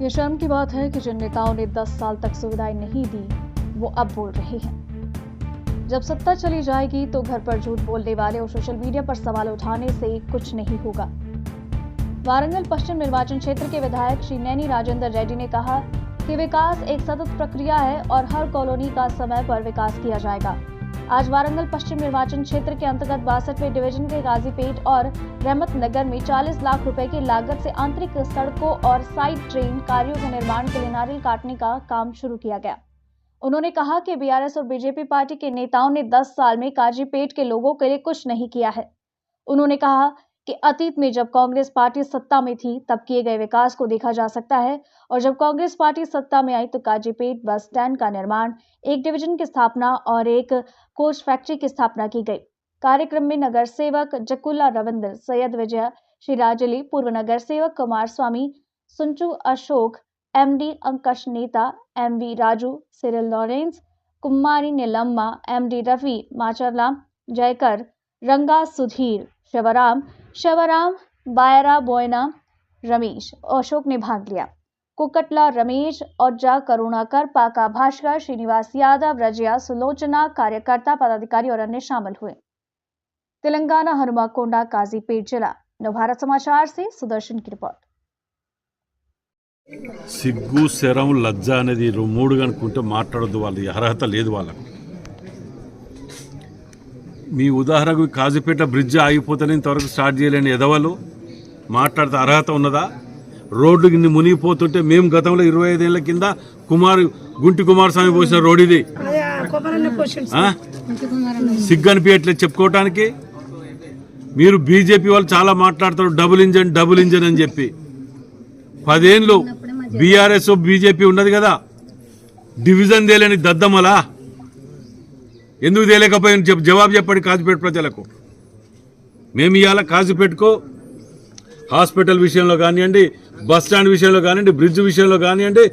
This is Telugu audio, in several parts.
ये शर्म की बात है कि जिन नेताओं ने 10 साल तक सुविधाएं नहीं दी वो अब बोल रहे हैं। जब सत्ता चली जाएगी तो घर पर झूठ बोलने वाले और सोशल मीडिया पर सवाल उठाने से कुछ नहीं होगा। वारंगल पश्चिम निर्वाचन क्षेत्र के विधायक श्री नैनी राजेंद्र रेड्डी ने कहा कि विकास एक सतत प्रक्रिया है और हर कॉलोनी का समय पर विकास किया जाएगा। आज वारंगल पश्चिम निर्वाचन क्षेत्र के अंतर्गत 62वें डिवीजन के गाजीपेट और रहमत नगर में 40 लाख रुपए की लागत से आंतरिक सड़कों और साइड ड्रेन कार्यों के निर्माण के लिए नारियल काटने का काम शुरू किया गया। उन्होंने कहा कि बीआरएस और बीजेपी पार्टी के नेताओं ने 10 साल में काजीपेट के लोगों के लिए कुछ नहीं किया है। उन्होंने कहा कि अतीत में जब कांग्रेस पार्टी सत्ता में थी तब किए गए विकास को देखा जा सकता है और जब कांग्रेस पार्टी सत्ता में आई तो काजीपेट बस स्टैंड का निर्माण, एक डिवीजन की स्थापना और एक कोच फैक्ट्री की स्थापना की गई। कार्यक्रम में नगर सेवक जकुल्ला रविंद्र, सैयद विजय, श्री राजली, पूर्व नगर सेवक कुमार स्वामी, सुंचू अशोक, एमडी अंकश नेता, एमवी राजू, सिरिल लॉरेंस, कुमारी नीलम्मा, एमडी रवि, माचरला, जयकर, रंगा सुधीर, शवराम, बायरा बोयना, रमेश, अशोक ने भाग लिया। कुकटला रमेश, औजा करुणाकर, पाका भास्कर, श्रीनिवास यादव, रजिया, सुलोचना, कार्यकर्ता, पदाधिकारी और अन्य शामिल हुए। तेलंगाना हनुमाकोंडा, काजीपेट जिला। नवभारत समाचार से सुदर्शन की रिपोर्ट। సిగ్గు శరం లజ్జ అనేది మూడు కనుక్కుంటే మాట్లాడొద్దు, వాళ్ళ అర్హత లేదు వాళ్ళకు. మీ ఉదాహరణకు కాజీపేట బ్రిడ్జ్ ఆగిపోతేనే ఇంతవరకు స్టార్ట్ చేయలేని ఎదవలు మాట్లాడితే అర్హత ఉన్నదా? రోడ్డు కింద మునిగిపోతుంటే మేము గతంలో 25 ఏళ్ల కింద గుంటి కుమారస్వామి పోసిన రోడ్ ఇది. సిగ్గు అనిపించట్లేదు చెప్పుకోవటానికి. మీరు బీజేపీ వాళ్ళు చాలా మాట్లాడతారు డబుల్ ఇంజన్ అని చెప్పి. 10 ఏళ్ళు బీఆర్ఎస్ బీజేపీ ఉన్నది కదా, డివిజన్ తేలేని దద్దమలా ఎందుకు తేలేకపోయిన జవాబు చెప్పండి కాజీపేట ప్రజలకు. మేము ఇవాళ కాజీపేటకు హాస్పిటల్ విషయంలో కానివ్వండి, బస్ స్టాండ్ విషయంలో కానివ్వండి, బ్రిడ్జ్ విషయంలో కానివ్వండి,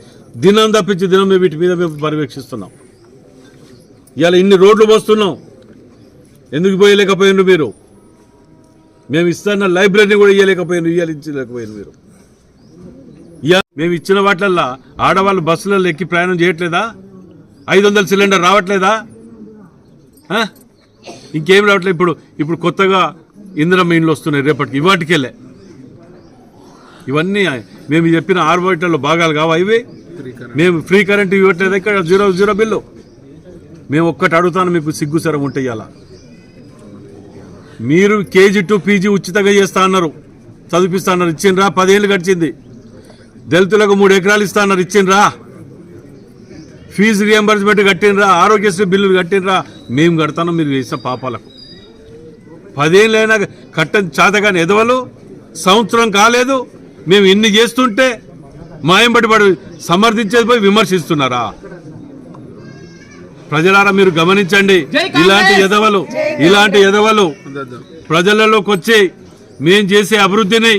దినం తప్పించి దినం మేము వీటి మీద మేము పర్యవేక్షిస్తున్నాం. ఇవాళ ఇన్ని రోడ్లు పోస్తున్నాం, ఎందుకు పోయలేకపోయినారు మీరు? మేము ఇస్తున్న లైబ్రరీని కూడా ఇవ్వలేకపోయినారు మీరు. మేము ఇచ్చిన వాటిల్లో ఆడవాళ్ళు బస్సులలో ఎక్కి ప్రయాణం చేయట్లేదా? 500 సిలిండర్ రావట్లేదా? ఇంకేం రావట్లేదు. ఇప్పుడు కొత్తగా ఇందిరమ్మ ఇండ్లు వస్తున్నాయి రేపటికి, ఇవాటికెళ్ళే. ఇవన్నీ మేము చెప్పిన ఆర్బిటర్లో భాగాలు కావా ఇవి? మేము ఫ్రీ కరెంట్ ఇవ్వట్లేదు, ఇక్కడ 0 బిల్లు. మేము ఒక్కటి అడుగుతాను, మీకు సిగ్గుసరం ఉంటే ఇవాళ మీరు కేజీ టు పీజీ ఉచితంగా చేస్తా అన్నారు, చదివిస్తా అన్నారు, ఇచ్చిండ్రా? 10 ఏళ్ళు గడిచింది. దళితులకు 3 ఎకరాలు ఇస్తా అన్నారు, ఇచ్చిండ్రా? ఫీజు రియంబర్స్మెంట్ కట్టినరా? ఆరోగ్యశ్రీ బిల్లులు కట్టినరా? మేము కడతాను మీరు చేసిన పాపాలకు. 10 ఏళ్ళైనా కట్టని చేతగాని ఎదవలు, సంవత్సరం కాలేదు మేము ఇన్ని చేస్తుంటే మాయంబడి సమర్థించేది పోయి విమర్శిస్తున్నారా? ప్రజలారా మీరు గమనించండి, ఇలాంటి ఎదవలు ప్రజలలోకి వచ్చి మేం చేసే అభివృద్ధిని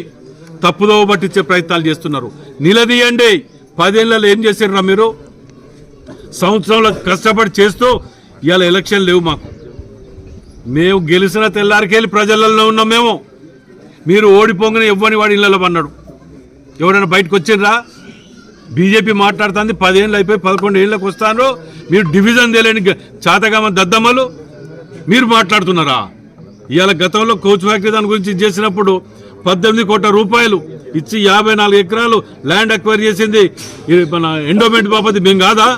తప్పుదోవ పట్టించే ప్రయత్నాలు చేస్తున్నారు. నిలదీయండి. 10 ఏళ్ళలో ఏం చేశారా మీరు? సంవత్సరంలో కష్టపడి చేస్తూ ఇవాళ ఎలక్షన్ లేవు మాకు. మేము గెలిచిన తెల్లారికెళ్ళి ప్రజలలో ఉన్నాం మేము. మీరు ఓడిపోగానే ఇవ్వని వాడి ఇళ్లలో పన్నాడు. ఎవరైనా బయటకు వచ్చిండ్రా? బీజేపీ మాట్లాడుతుంది 10 ఏళ్ళు అయిపోయి 11 ఏళ్ళకి వస్తాను, మీరు డివిజన్ తెలియని చాతగామ దద్దమ్మలు మీరు మాట్లాడుతున్నారా? ఇవాళ గతంలో కోచ్ ఫ్యాక్టరీ దాని గురించి చేసినప్పుడు 18 కోట్ల రూపాయలు ఇచ్చి 54 ఎకరాలు ల్యాండ్ అక్వైర్ చేసింది మన ఎండోమెంట్ బాపతి మేము కాదా?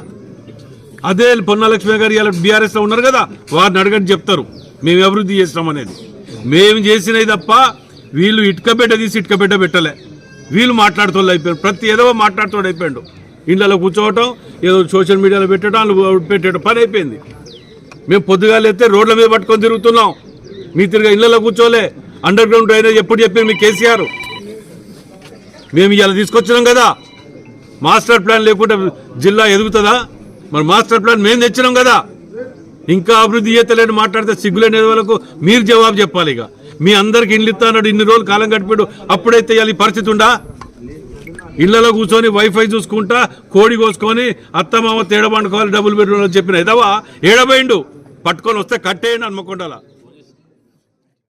అదే పొన్నలక్ష్మి గారు ఇవాళ బీఆర్ఎస్లో ఉన్నారు కదా, వారిని అడగని చెప్తారు మేము అభివృద్ధి చేస్తాం అనేది. మేము చేసినవి తప్ప వీళ్ళు ఇటుకబెట్ట తీసి ఇటుకబెట్ట పెట్టలే. వీళ్ళు మాట్లాడుతూ అయిపోయారు, ప్రతి ఏదో మాట్లాడుతూ అయిపోయాడు. ఇళ్ళలో కూర్చోవటం, ఏదో సోషల్ మీడియాలో పెట్టడం పని అయిపోయింది. మేము పొద్దుగాలు ఎత్తే రోడ్ల మీద పట్టుకొని తిరుగుతున్నాం, మీ తిరిగా ఇళ్లలో కూర్చోలే. అండర్ గ్రౌండ్ డ్రైనేజ్ ఎప్పుడు చెప్పారు మీ కేసీఆర్? మేము ఇవాళ తీసుకొచ్చినాం కదా. మాస్టర్ ప్లాన్ లేకుండా జిల్లా ఎదుగుతుందా? మరి మాస్టర్ ప్లాన్ మేము తెచ్చినాం కదా. ఇంకా అభివృద్ధి చేతలేని మాట్లాడితే సిగ్గులేని వాళ్ళకు మీరు జవాబు చెప్పాలి. ఇక మీ అందరికి ఇండ్లు ఇస్తా అన్నాడు, ఇన్ని రోజులు కాలం గడిపాడు, అప్పుడైతే ఇవాళ పరిస్థితి ఉందా? ఇళ్లలో కూర్చొని వైఫై చూసుకుంటా కోడి కోసుకొని అత్తమామ తేడా పండుకోవాలి డబుల్ బెడ్రూమ్ చెప్పిన ఎదవా ఏడబోయిండు. పట్టుకొని వస్తే కట్టేయండి హన్మకొండలా.